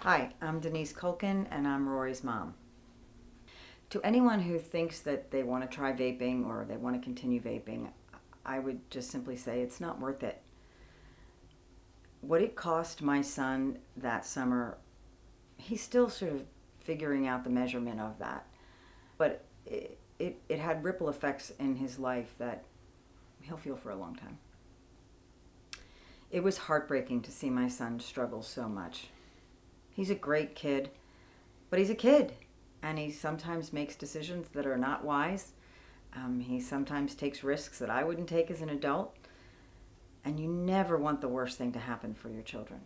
Hi, I'm Denise Culkin, and I'm Rory's mom. To anyone who thinks that they want to try vaping or they want to continue vaping, I would just simply say it's not worth it. What it cost my son that summer, he's still sort of figuring out the measurement of that. But it had ripple effects in his life that he'll feel for a long time. It was heartbreaking to see my son struggle so much. He's a great kid, but he's a kid, and he sometimes makes decisions that are not wise. He sometimes takes risks that I wouldn't take as an adult, and you never want the worst thing to happen for your children.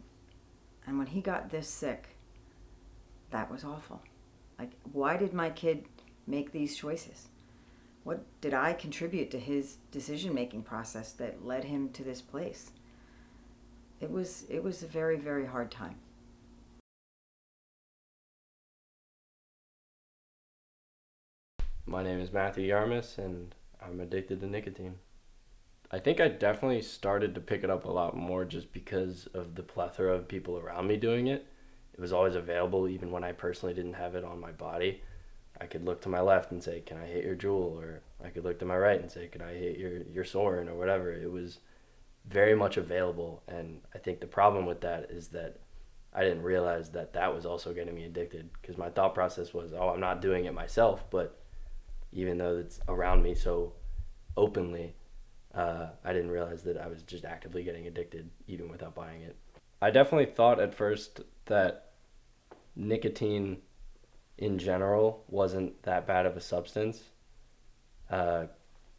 And when he got this sick, that was awful. Like, why did my kid make these choices? What did I contribute to his decision-making process that led him to this place? It was a very, very hard time. My name is Matthew Yarmus, and I'm addicted to nicotine. I think I definitely started to pick it up a lot more just because of the plethora of people around me doing it. It was always available, even when I personally didn't have it on my body. I could look to my left and say, "Can I hit your Juul?" Or I could look to my right and say, "Can I hit your Soren?" or whatever. It was very much available, and I think the problem with that is that I didn't realize that that was also getting me addicted because my thought process was, "Oh, I'm not doing it myself," but even though it's around me so openly, I didn't realize that I was just actively getting addicted even without buying it. I definitely thought at first that nicotine in general wasn't that bad of a substance. Uh,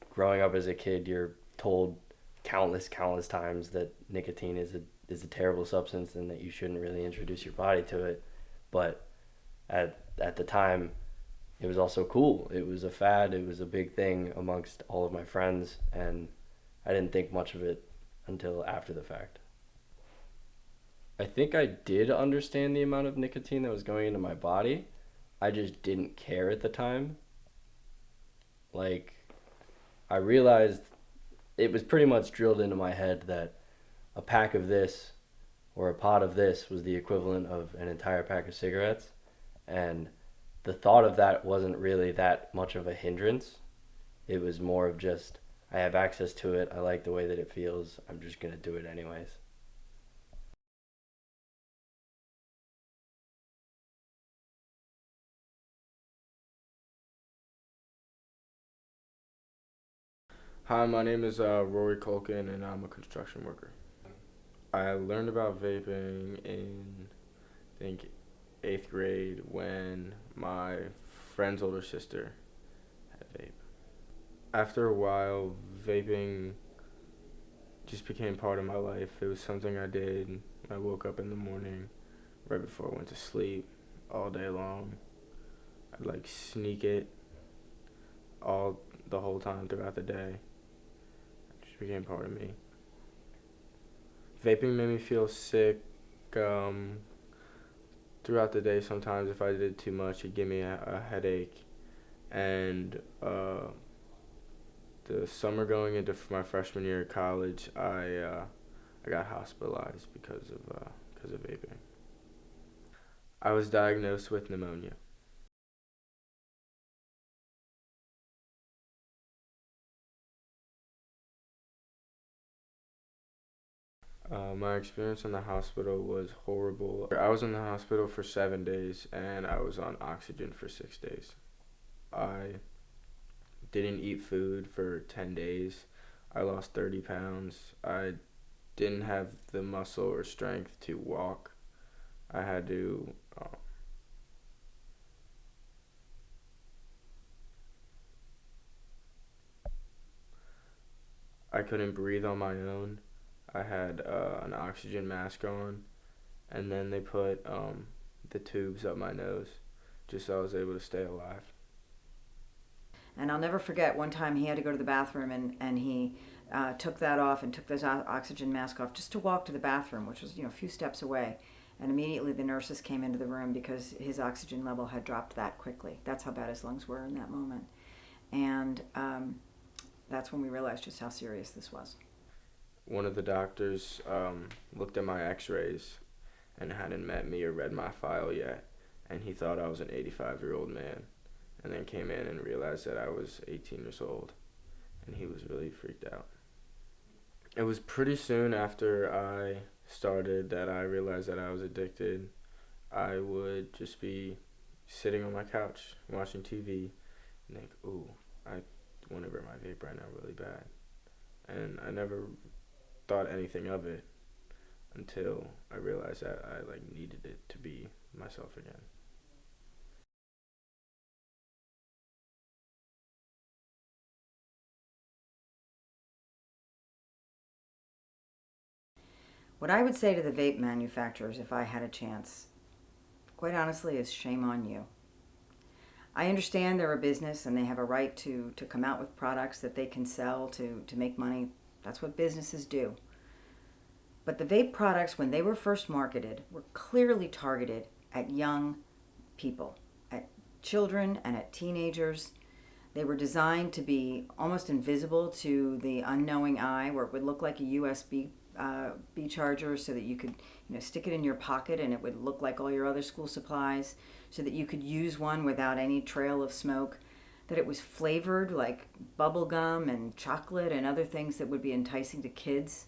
Growing up as a kid, you're told countless times that nicotine is a terrible substance and that you shouldn't really introduce your body to it. But at the time, it was also cool. It was a fad. It was a big thing amongst all of my friends, and I didn't think much of it until after the fact. I think I did understand the amount of nicotine that was going into my body. I just didn't care at the time. Like, I realized it was pretty much drilled into my head that a pack of this or a pod of this was the equivalent of an entire pack of cigarettes. And the thought of that wasn't really that much of a hindrance. It was more of just, I have access to it. I like the way that it feels. I'm just going to do it anyways. Hi, my name is Rory Culkin, and I'm a construction worker. I learned about vaping in, I think, eighth grade when my friend's older sister had vape. After a while, vaping just became part of my life. It was something I did. I woke up in the morning right before I went to sleep all day long. I'd like sneak it all the whole time throughout the day. It just became part of me. Vaping made me feel sick um, throughout the day. Sometimes if I did too much, it'd give me a headache. And the summer going into my freshman year of college, I got hospitalized because of vaping. I was diagnosed with pneumonia. My experience in the hospital was horrible. I was in the hospital for 7 days and I was on oxygen for 6 days. I didn't eat food for 10 days. I lost 30 pounds. I didn't have the muscle or strength to walk. I had to, I couldn't breathe on my own. I had an oxygen mask on, and then they put the tubes up my nose just so I was able to stay alive. And I'll never forget one time he had to go to the bathroom, and he took that off and took this oxygen mask off just to walk to the bathroom, which was a few steps away. And immediately the nurses came into the room because his oxygen level had dropped that quickly. That's how bad his lungs were in that moment. And that's when we realized just how serious this was. One of the doctors looked at my x rays and hadn't met me or read my file yet, and he thought I was an 85-year-old man, and then came in and realized that I was 18 years old, and he was really freaked out. It was pretty soon after I started that I realized that I was addicted. I would just be sitting on my couch watching TV and think, ooh, I want to burn my vape right now really bad. And I never thought anything of it until I realized that I needed it to be myself again. What I would say to the vape manufacturers if I had a chance, quite honestly, is shame on you. I understand they're a business and they have a right to come out with products that they can sell to make money. That's what businesses do. But the vape products, when they were first marketed, were clearly targeted at young people, at children and at teenagers. They were designed to be almost invisible to the unknowing eye, where it would look like a USB B charger, so that you could stick it in your pocket and it would look like all your other school supplies, so that you could use one without any trail of smoke, that it was flavored like bubble gum and chocolate and other things that would be enticing to kids.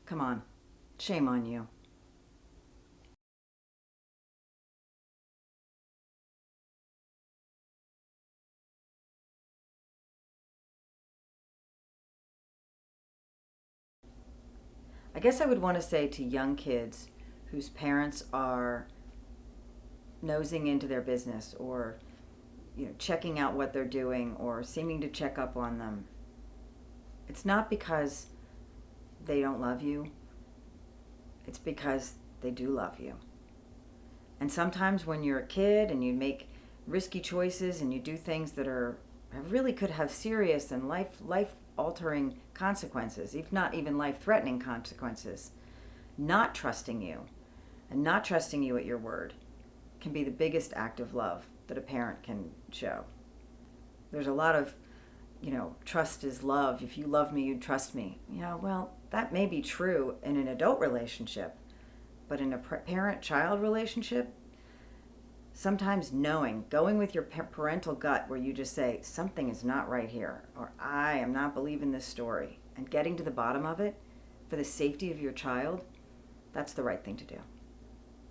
Come on, shame on you. I guess I would want to say to young kids whose parents are nosing into their business, or checking out what they're doing, or seeming to check up on them, it's not because they don't love you. It's because they do love you. And sometimes when you're a kid and you make risky choices and you do things that really could have serious and life altering consequences, if not even life threatening consequences, not trusting you and not trusting you at your word can be the biggest act of love that a parent can show. There's a lot of, trust is love. If you love me, you'd trust me. Yeah, well, that may be true in an adult relationship, but in a parent-child relationship, sometimes going with your parental gut, where you just say, something is not right here, or I am not believing this story, and getting to the bottom of it for the safety of your child, that's the right thing to do.